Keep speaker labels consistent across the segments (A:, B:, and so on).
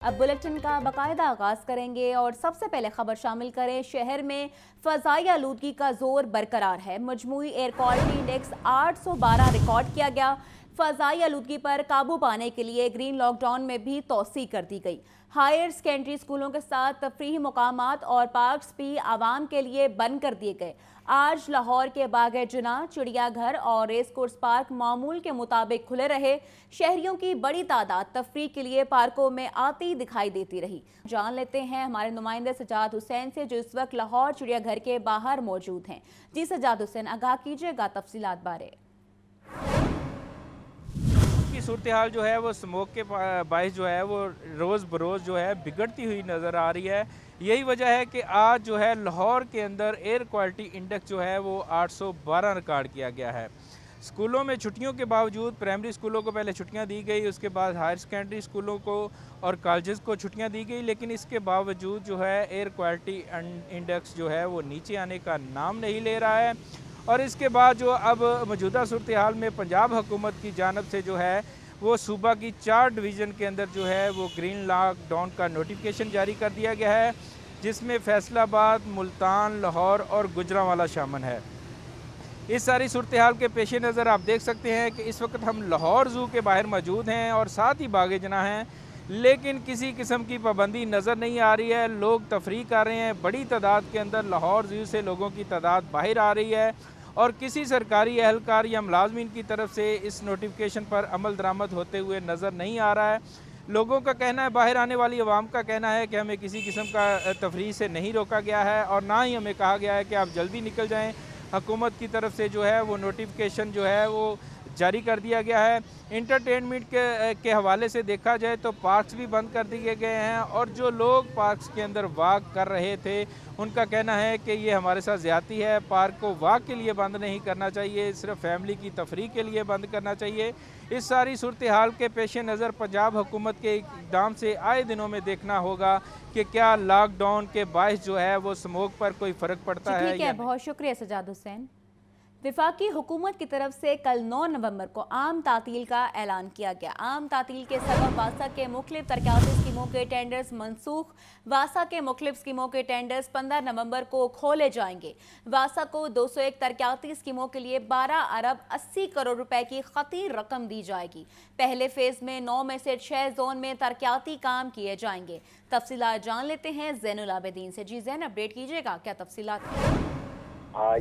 A: अब बुलेटिन का बाकायदा आगाज करेंगे और सबसे पहले खबर शामिल करें। शहर में फजाई आलूदगी का जोर बरकरार है। मजमूई एयर क्वालिटी इंडेक्स 812 रिकॉर्ड किया गया। फजाई आलूदगी पर काबू पाने के लिए ग्रीन लॉकडाउन में भी तोसी कर दी गई। हायर सेकेंडरी स्कूलों के साथ तफरीही मकामात और पार्क्स भी आवाम के लिए बंद कर दिए गए। आज लाहौर के बाग जुना, चिड़ियाघर और रेस कोर्स पार्क मामूल के मुताबिक खुले रहे। शहरियों की बड़ी तादाद तफरीह के लिए पार्कों में आती दिखाई देती रही। जान लेते हैं हमारे नुमाइंदे सजाद हुसैन से, जो इस वक्त लाहौर चिड़ियाघर के बाहर मौजूद हैं। जी सजाद हुसैन, आगाह कीजिएगा तफसीलात बारे।
B: की सूरत हाल जो है वो स्मोक के बायस जो है वो रोज़ बरोज़ जो है बिगड़ती हुई नज़र आ रही है। यही वजह है कि आज जो है लाहौर के अंदर एयर क्वालिटी इंडेक्स जो है वो 812 रिकॉर्ड किया गया है। स्कूलों में छुट्टियों के बावजूद प्राइमरी स्कूलों को पहले छुट्टियां दी गई, उसके बाद हायर सेकेंडरी स्कूलों को और कॉलेजेस को छुट्टियां दी गई, लेकिन इसके बावजूद जो है एयर क्वालिटी इंडेक्स जो है वो नीचे आने का नाम नहीं ले रहा है। और इसके बाद जो अब मौजूदा सूरत हाल में पंजाब हुकूमत की जानब से जो है वो सूबा की 4 डिवीज़न के अंदर जो है वो ग्रीन लॉकडाउन का नोटिफिकेशन जारी कर दिया गया है, जिसमें फैसलाबाद, मुल्तान, लाहौर और गुजरांवाला शामिल है। इस सारी सूरत हाल के पेश नज़र आप देख सकते हैं कि इस वक्त हम लाहौर ज़ू के बाहर मौजूद हैं और साथ ही बाग जना हैं, लेकिन किसी किस्म की पाबंदी नज़र नहीं आ रही है। लोग तफरीह कर रहे हैं, बड़ी तादाद के अंदर लाहौर ज़ू से लोगों की तादाद बाहर आ रही है और किसी सरकारी एहलकार या मुलाजमीन की तरफ से इस नोटिफिकेशन पर अमल दरामद होते हुए नज़र नहीं आ रहा है। लोगों का कहना है, बाहर आने वाली आवाम का कहना है कि हमें किसी किस्म का तफरीह से नहीं रोका गया है और ना ही हमें कहा गया है कि आप जल्दी निकल जाएँ। हुकूमत की तरफ से जो है वो नोटिफिकेशन जो है वो जारी कर दिया गया है। इंटरटेनमेंट के हवाले से देखा जाए तो पार्क्स भी बंद कर दिए गए हैं और जो लोग पार्क्स के अंदर वॉक कर रहे थे उनका कहना है कि ये हमारे साथ ज़्यादती है। पार्क को वॉक के लिए बंद नहीं करना चाहिए, सिर्फ फैमिली की तफरीह के लिए बंद करना चाहिए। इस सारी सूरत हाल के पेश नज़र पंजाब हुकूमत के इक़दाम से आए दिनों में देखना होगा कि क्या लॉकडाउन के बायस जो है वो स्मोक पर कोई फ़र्क पड़ता है
A: ठीक
B: या
A: है,
B: नहीं।
A: बहुत शुक्रिया सजाद हुसैन। वफाकी हुकूमत की तरफ से कल 9 नवंबर को आम तातील का ऐलान किया गया। आम तातील के सबब वासा के मुख्तलिफ तरक्याती स्कीमों के टेंडर्स मनसूख। वासा के मुख्तलिफ स्कीमों के टेंडर्स 15 नवंबर को खोले जाएंगे। वासा को 201 तरक्याती स्कीमों के लिए 12 अरब 80 करोड़ रुपए की खती रकम दी जाएगी। पहले फेज में 9 में से 6 जोन में तरक्याती काम किए जाएंगे। तफसीलात जान लेते हैं ज़ैनुल आबिदीन से। जी ज़ैन, अपडेट कीजिएगा, क्या तफसीलात हैं?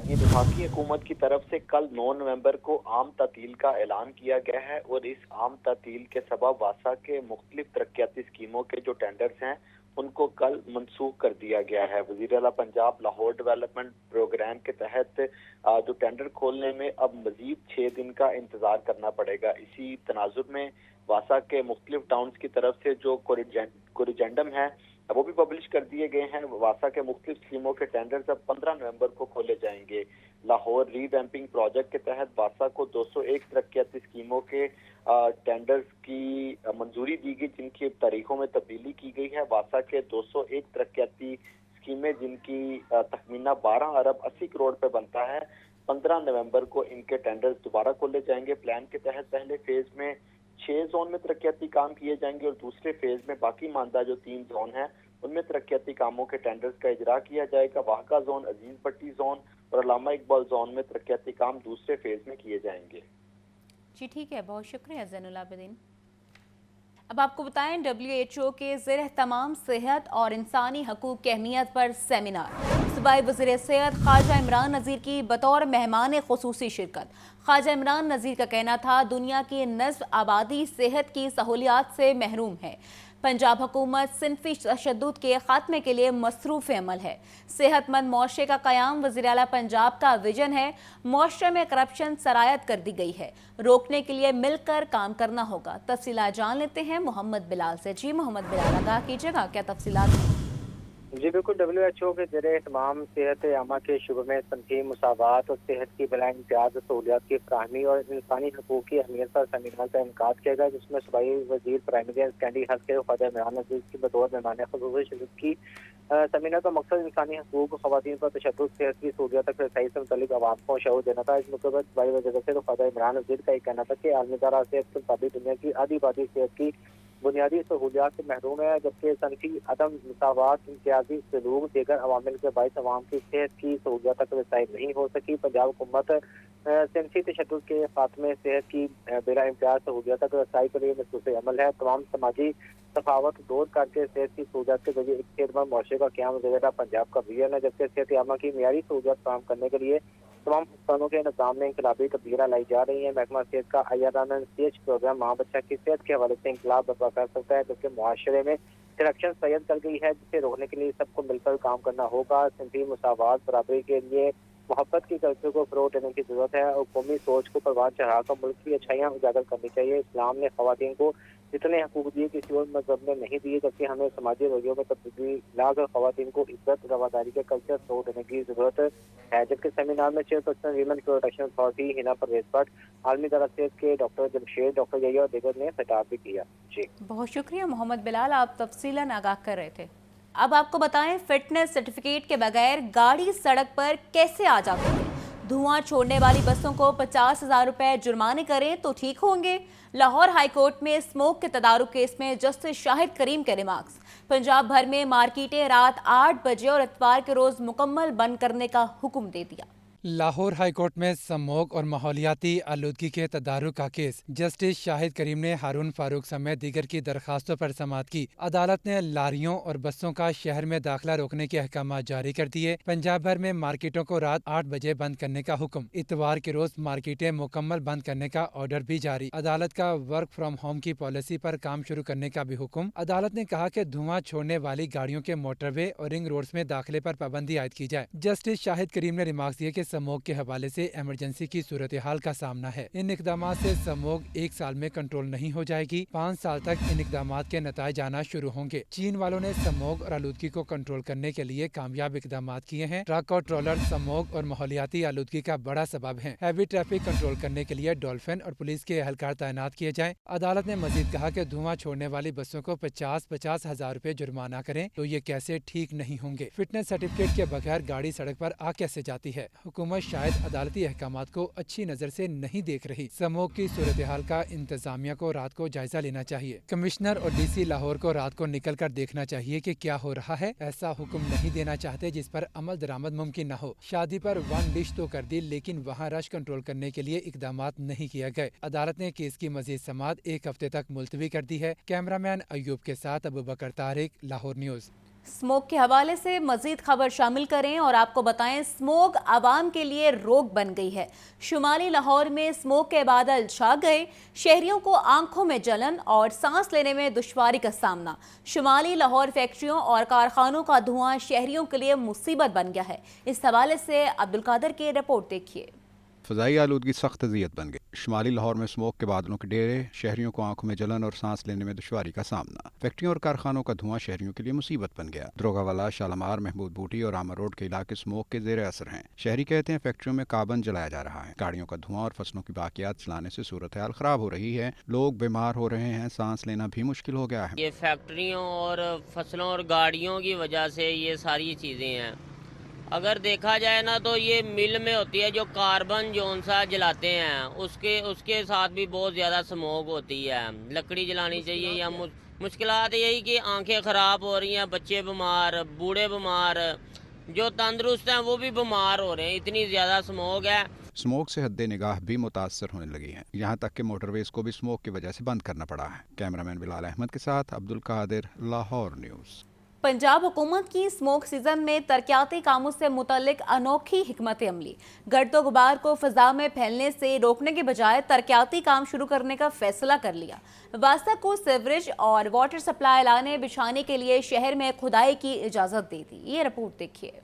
C: ये वफाकी हुकूमत की तरफ से कल 9 नवंबर को आम तातील का ऐलान किया गया है और इस आम तातील के सबब वासा के मुख्तलिफ तरक्याती स्कीमों के जो टेंडर्स हैं उनको कल मनसूख कर दिया गया है। वज़ीर आला पंजाब लाहौर डेवलपमेंट प्रोग्राम के तहत जो टेंडर खोलने में अब मजीद 6 दिन का इंतजार करना पड़ेगा। इसी तनाजुर में वासा के मुख्तलिफ टाउन्स की तरफ से जो कोरिजेंडम है वो भी पब्लिश कर दिए गए हैं। वासा के मुख्तलिफ स्कीमों के टेंडर्स अब 15 नवंबर को खोले जाएंगे। लाहौर रीवैम्पिंग प्रोजेक्ट के तहत वासा को 201 तरक्याती स्कीमों के टेंडर्स की मंजूरी दी गई, जिनकी तारीखों में तब्दीली की गई है। वासा के 201 तरक्याती स्कीमें जिनकी तखमीना 12 अरब 80 करोड़ पे बनता है, 15 नवंबर को इनके टेंडर्स दोबारा खोले जाएंगे। प्लान के तहत पहले फेज में 6 जोन में तरक्याती काम किए जाएंगे और दूसरे फेज में बाकी मानदा जो 3 जोन हैं उनमें तरक्याती कामों के टेंडर्स का इजरा किया जाएगा। वाहका जोन, अजीज भट्टी जोन और अल्लामा इकबाल जोन में तरक्याती काम दूसरे फेज में किए जाएंगे।
A: जी ठीक है, बहुत शुक्रिया ज़ैनुल आबिदीन। अब आपको बताएं, WHO के ज़ेर तमाम सेहत और इंसानी हकूक़ की अहमियत पर सेमिनार। सूबाई वज़ीर सेहत ख्वाजा इमरान नज़ीर की बतौर मेहमान ख़ुसूसी शिरकत। ख्वाजा इमरान नज़ीर का कहना था, दुनिया की नस्ब आबादी सेहत की सहूलियात से महरूम है। पंजाब हुकूमत सिनफी तशद्दुद के खात्मे के लिए मसरूफ़ अमल है। सेहतमंद मुआशरे का क़याम वज़ीर आला पंजाब का विजन है। मुआशरे में करप्शन सरायत कर दी गई है, रोकने के लिए मिलकर काम करना होगा। तफसीलात जान लेते हैं मोहम्मद बिलाल से। जी मोहम्मद बिलाल, आगाह कीजिएगा, क्या तफसीलात हैं?
D: जी बिल्कुल, WHO के ज़रिए तमाम सेहत आमा के शुबे में तनकीम, मुसावात और सेहत की बला इम्तियाज सहूलियात की फराहमी और इंसानी हकूक़ की अहमियत पर सेमिनार का इनकाद किया गया, जिसमें सूबाई वज़ीर प्राइमरी एंड सेकेंडरी हेल्थ के ख्वाजा इमरान नज़ीर की बतौर मेहमान ख़ुसूसी शिरकत की। सेमिनार का मकसद इंसानी हकूक़, ख़वातीन पर तशद्दुद, सेहत की सहूलियत तक रसाई से मुतल्लिक़ आवाम को शऊर देना था। इस मौके पर सूबाई वज़ीर से ख्वाजा इमरान नज़ीर का एक कहना था कि आलमी इदारा सेहत के मुताबिक दुनिया की आधी आबादी सेहत की बुनियादी सहूलियात से महरूम है, जबकि सनफी अदम मसावत, इम्तियाजी सलूक, दीगर अवामिल के बायस अवाम की सेहत की सहूलियात तक रसाई नहीं हो सकी। पंजाब हुकूमत सिंसी तशद्दुद के खात्मे, सेहत की बिला इम्तियाज सहूलियात तक रसाई के लिए मसरूफ़ अमल है। तमाम समाजी तफावत दूर करके सेहत की सहूलियात के जरिए एक सेहतमंद मुआशरे का क़याम वज़ीर पंजाब का विजन है, जबकि सेहत आमा की मियारी सहूलियात फराहम करने के लिए तमाम हिस्सानों के निज़ाम में इंकलाबी तब्दीलियाँ लाई जा रही हैं। महकमा सेहत का आयादाना CH प्रोग्राम माँ बच्चा की सेहत के हवाले से इंकलाब बर्पा कर सकता है, जबकि मुआशरे में करप्शन सैयद कर गई है, जिसे रोकने के लिए सबको मिलकर काम करना होगा। सिंफी मुसावात बराबरी के लिए मोहब्बत की कल्चर को फरोग देने की जरूरत है और कौमी सोच को परवान चढ़ाकर मुल्क की अच्छाइयाँ उजागर करनी चाहिए। इस्लाम ने खवातीन को जितने हकूक दिए किसी और मजहब ने नहीं दिए, जबकि हमें समाजी रवैयों में तब्दीली लाकर खवातीन को इज्जत रवादारी के कल्चर फरोग देने की जरूरत है। जबकि सेमिनार में chairperson women protection authority Hina Parvez Bhatt, आलमी दरासेत के डॉक्टर जमशेद, डॉक्टर यही और दीगर ने खिताब भी किया। जी
A: बहुत शुक्रिया मोहम्मद बिलाल, आप तफसीलन आगाह कर रहे थे। अब आपको बताएं, फिटनेस सर्टिफिकेट के बगैर गाड़ी सड़क पर कैसे आ जाती है? धुआं छोड़ने वाली बसों को 50,000 रुपए जुर्माने करें तो ठीक होंगे। लाहौर हाई कोर्ट में स्मोक के तदारुक केस में जस्टिस शाहिद करीम के रिमार्क्स। पंजाब भर में मार्केटें रात 8 बजे और इतवार के रोज मुकम्मल बंद करने का हुक्म दे दिया।
E: लाहौर हाई कोर्ट में स्मोक और माहौलियाती आलूदगी के तदारुक का केस जस्टिस शाहिद करीम ने हारून फारूक समेत दीगर की दरखास्तों पर समाअत की। अदालत ने लारियों और बसों का शहर में दाखिला रोकने के अहकाम जारी कर दिए। पंजाब भर में मार्केटों को रात 8 बजे बंद करने का हुक्म। इतवार के रोज मार्केटें मुकम्मल बंद करने का ऑर्डर भी जारी। अदालत का वर्क फ्रॉम होम की पॉलिसी पर काम शुरू करने का भी हुक्म। अदालत ने कहा कि धुआं छोड़ने वाली गाड़ियों के मोटरवे और रिंग रोड्स में दाखिले पर पाबंदी आयद की जाए। जस्टिस शाहिद करीम ने रिमार्क्स दिए कि स्मोक के हवाले से इमरजेंसी की सूरत हाल का सामना है। इन इकदाम से स्मोक 1 साल में कंट्रोल नहीं हो जाएगी। 5 साल तक इन इकदाम के नताइज आना शुरू होंगे। चीन वालों ने स्मोक और आलूदगी को कंट्रोल करने के लिए कामयाब इकदाम किए हैं। ट्रक और ट्रॉलर स्मोक और माहौलियाती आलूदगी का बड़ा सबब है। हैवी ट्रैफिक कंट्रोल करने के लिए डॉल्फिन और पुलिस के एहलकार तैनात किए जाएं। अदालत ने मजीद कहा कि धुआं छोड़ने वाली बसों को 50,000 रुपए जुर्माना करें तो ये कैसे ठीक नहीं होंगे। फिटनेस सर्टिफिकेट के बगैर गाड़ी सड़क पर आ कैसे जाती है? हुकूमत शायद अदालती अहकामात को अच्छी नजर से नहीं देख रही। स्मोक की सूरत हाल का इंतजामिया को रात को जायजा लेना चाहिए। कमिश्नर और DC लाहौर को रात को निकल कर देखना चाहिए कि क्या हो रहा है। ऐसा हुक्म नहीं देना चाहते जिस पर अमल दरामद मुमकिन न हो। शादी पर 1 डिश तो कर दी, लेकिन वहाँ रश कंट्रोल करने के लिए इकदामात नहीं किए गए। अदालत ने केस की मजीद समाअत 1 हफ्ते तक मुलतवी कर दी है। कैमरामैन अयूब के साथ अबू बकर तारिक, लाहौर न्यूज।
A: स्मोक के हवाले से मजीद खबर शामिल करें और आपको बताएं, स्मोक आवाम के लिए रोग बन गई है। शुमाली लाहौर में स्मोक के बादल छा गए। शहरियों को आंखों में जलन और सांस लेने में दुश्वारी का सामना। शुमाली लाहौर फैक्ट्रियों और कारखानों का धुआं शहरियों के लिए मुसीबत बन गया है। इस हवाले से अब्दुल कादर की रिपोर्ट देखिए।
F: फ़ज़ाई आलूदगी सख्त अज़ियत बन गई। शुमाली लाहौर में स्मोक के बादलों के डेरे, शहरियों को आंखों में जलन और सांस लेने में दुश्वारी का सामना। फैक्ट्रियों और कारखानों का धुआं शहरियों के लिए मुसीबत बन गया। दरोगावाला, शालामार, महमूद बूटी और आमर रोड के इलाके स्मोक के ज़ेर असर हैं। शहरी कहते हैं फैक्ट्रियों में कार्बन जलाया जा रहा है। गाड़ियों का धुआं और फसलों की बाकियात चलाने से सूरत हाल ख़राब हो रही है। लोग बीमार हो रहे हैं, सांस लेना भी मुश्किल हो गया है।
G: ये फैक्ट्रियों और फसलों और गाड़ियों की वजह से ये सारी चीज़ें हैं। अगर देखा जाए ना तो ये मिल में होती है जो कार्बन जोन सा जलाते हैं, उसके साथ भी बहुत ज़्यादा स्मोक होती है। लकड़ी जलानी चाहिए या मुश्किलात यही कि आंखें ख़राब हो रही हैं, बच्चे बीमार, बूढ़े बीमार, जो तंदुरुस्त हैं वो भी बीमार हो रहे हैं, इतनी ज़्यादा स्मोक है।
F: स्मोक से हद्दे निगाह भी मुतासर होने लगी है। यहाँ तक कि मोटरवेज को भी स्मोक की वजह से बंद करना पड़ा है। कैमरामैन बिलाल अहमद के साथ अब्दुल कादिर, लाहौर न्यूज़।
A: पंजाब हुकूमत की स्मोक सीजन में तरक्याती कामों से मुतल्लिक अनोखी हिकमत अमली। गर्दो गुबार को फिजा में फैलने से रोकने के बजाय तरक्याती काम शुरू करने का फैसला कर लिया। वासा को सीवरेज और वाटर सप्लाई लाने बिछाने के लिए शहर में खुदाई की इजाजत दे दी। ये रिपोर्ट देखिए।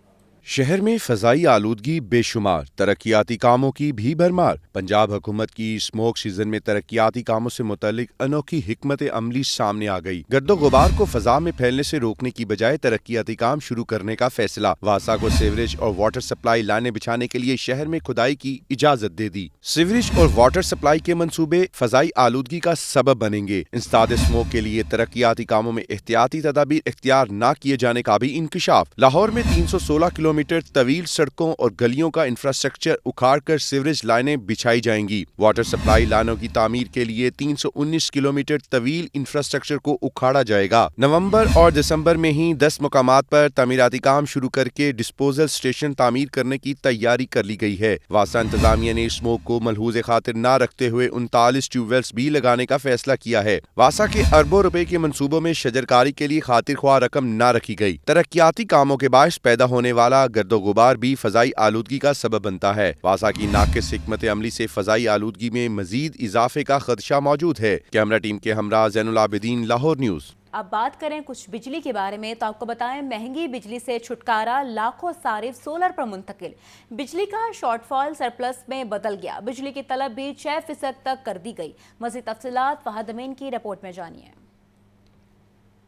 H: शहर में फ़ज़ाई आलूदगी बेशुमार, तरक्याती कामों की भी भरमार। पंजाब हुकूमत की स्मोक सीजन में तरक्याती कामों से मुतल्लिक अनोखी हिकमत अमली सामने आ गई। गर्दो गुबार को फ़ज़ा में फैलने से रोकने की बजाय तरक्याती काम शुरू करने का फैसला। वासा को सीवरेज और वाटर सप्लाई लाने बिछाने के लिए शहर में खुदाई की इजाजत दे दी। सीवरेज और वाटर सप्लाई के मंसूबे फ़ज़ाई आलूदगी का सबब बनेंगे। इंसदाद स्मोक के लिए तरक्याती कामों में एहतियाती तदाबीर इख्तियार न किए जाने का भी इंकशाफ। लाहौर में 316 किलोमीटर किलोमीटर तवील सड़कों और गलियों का इंफ्रास्ट्रक्चर उखाड़ कर सीवरेज लाइनें बिछाई जाएंगी। वाटर सप्लाई लाइनों की तामीर के लिए 319 किलोमीटर तवील इंफ्रास्ट्रक्चर को उखाड़ा जाएगा। नवंबर और दिसंबर में ही 10 मुकामात पर तामीराती काम शुरू करके डिस्पोजल स्टेशन तामीर करने की तैयारी कर ली गई है। वासा इंतजामिया ने स्मोक को मलहूज़ खातिर न रखते हुए 39 ट्यूबवेल्स भी लगाने का फैसला किया है। वासा के अरबों रुपए के मंसूबों में शजरकारी के लिए खातिर ख्वाह रकम न रखी गई। तरक्याती कामों के बायस पैदा होने वाला गर्दो गुबार भी फजाई आलूदगी का सबब बनता है। वासा की नाकिस हिकमत अमली से फजाई आलूदगी में मजीद इजाफे का खदशा मौजूद है। कैमरा टीम के हमरा ज़ैनुल आबिदीन, लाहौर न्यूज़।
A: अब बात करें कुछ बिजली के बारे में तो आपको बताएं, महंगी बिजली से छुटकारा, लाखों सारिफ सोलर पर मुंतकिल। बिजली का शॉर्टफॉल सरप्लस में बदल गया। बिजली की तलब भी 6% तक कर दी गई। मज़ीद तफसीलात फहद अमीन की रिपोर्ट में जानिए।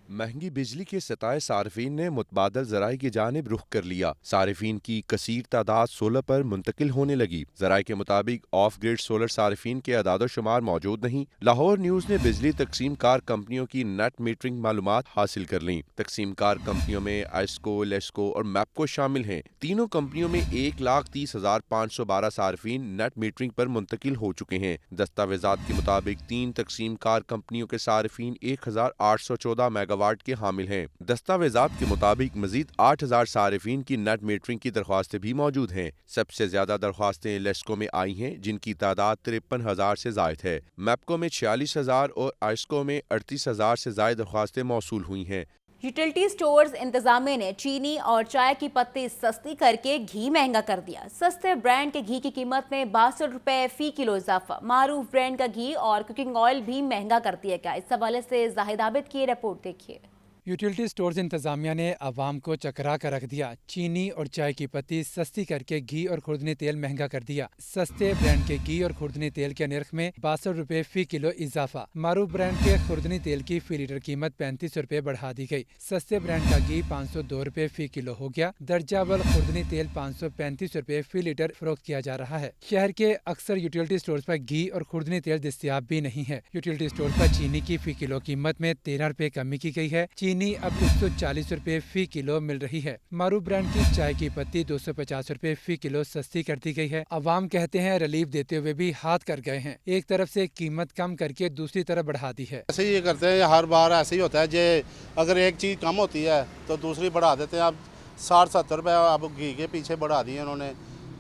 H: महंगी बिजली के सताए सार्फिन ने मुतबादल ज़राए की जानिब रुख कर लिया। सार्फिन की कसीर तादाद सोलर पर मुंतकिल होने लगी। ज़राए के मुताबिक ऑफ ग्रिड सोलर सार्फिन के अदाद शुमार मौजूद नहीं। लाहौर न्यूज़ ने बिजली तकसीम कार कंपनियों की नेट मीटरिंग मालूमात हासिल कर लीं। तकसीम कार कंपनियों में आइस्को, लेस्को और मैपको शामिल हैं। तीनों कंपनियों में 1,30,512 सार्फिन नेट मीटरिंग पर मुंतकिल हो चुके हैं। दस्तावेजात के मुताबिक 3 तकसीम कार कंपनियों के सार्फिन 1,814 मेगावाट के हामिल हैं। दस्तावेजात के मुताबिक मजीद 8,000 सारिफीन की नेट मीटरिंग की दरख्वास्तें भी मौजूद हैं। सबसे ज्यादा दरख्वास्तें लेस्को में आई हैं, जिनकी तादाद 53,000 से जायद है। मैपको में 46,000 और आइस्को में 38,000 से ज्यादा दरख्वास्तें मौसूल हुई हैं।
A: यूटिलिटी स्टोर्स इंतजामिया ने चीनी और चाय की पत्ती सस्ती करके घी महंगा कर दिया। सस्ते ब्रांड के घी की कीमत में 62 रुपए फी किलो इजाफा। मारूफ ब्रांड का घी और कुकिंग ऑयल भी महंगा कर दिया गया। इस हवाले से जाहिद आबिद की रिपोर्ट देखिए।
E: यूटिलिटी स्टोर्स इंतजामिया ने आवाम को चकरा कर रख दिया। चीनी और चाय की पत्ती सस्ती करके घी और खुर्दनी तेल महंगा कर दिया। सस्ते ब्रांड के घी और खुर्दनी तेल के नर्ख में 62 रुपए फी किलो इजाफा। मारूफ ब्रांड के खुर्दनी तेल की फी लीटर कीमत 35 रुपए बढ़ा दी गई। सस्ते ब्रांड का घी 502 रुपए फी किलो हो गया। दर्जा अव्वल खुर्दनी तेल 535 रुपए फी लीटर फरोख्त किया जा रहा है। शहर के अक्सर यूटिलिटी स्टोर्स पर घी और खुर्दनी तेल दस्तयाब भी नहीं है। यूटिलिटी स्टोर पर चीनी की फी किलो कीमत में 13 रुपए कमी की गई है। चीनी अब 140 रुपए फी किलो मिल रही है। मारूफ ब्रांड की चाय की पत्ती 250 रुपए फी किलो सस्ती कर दी गई है। अवाम कहते हैं रिलीफ देते हुए भी हाथ कर गए हैं। एक तरफ से कीमत कम करके दूसरी तरफ बढ़ा दी है।
I: ऐसे ही करते हैं, हर बार ऐसे ही होता है। जे अगर एक चीज़ कम होती है तो दूसरी बढ़ा देते हैं। अब 60-70 रुपए अब घी के पीछे बढ़ा दिए उन्होंने।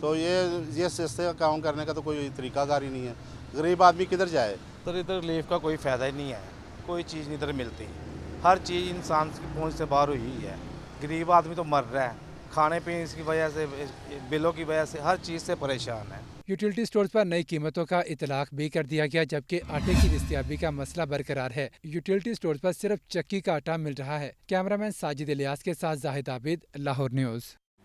I: तो ये सस्ते काम करने का तो कोई तरीकाकार ही नहीं है। गरीब आदमी किधर जाए?
J: तो इधर रिलीफ का कोई फ़ायदा ही नहीं है। कोई चीज़ नहीं इधर मिलती। हर चीज़ इंसान की पहुंच से बाहर हुई है। गरीब आदमी तो मर रहा है, खाने पीने की वजह से, बिलों की वजह से, हर चीज़ से परेशान है।
E: यूटिलिटी स्टोर्स पर नई कीमतों का इतलाक भी कर दिया गया, जबकि आटे की दस्तयाबी का मसला बरकरार है। यूटिलिटी स्टोर्स पर सिर्फ चक्की का आटा मिल रहा है। कैमरामैन साजिद इलियास के साथ जाहिद आबिद, लाहौर न्यूज़।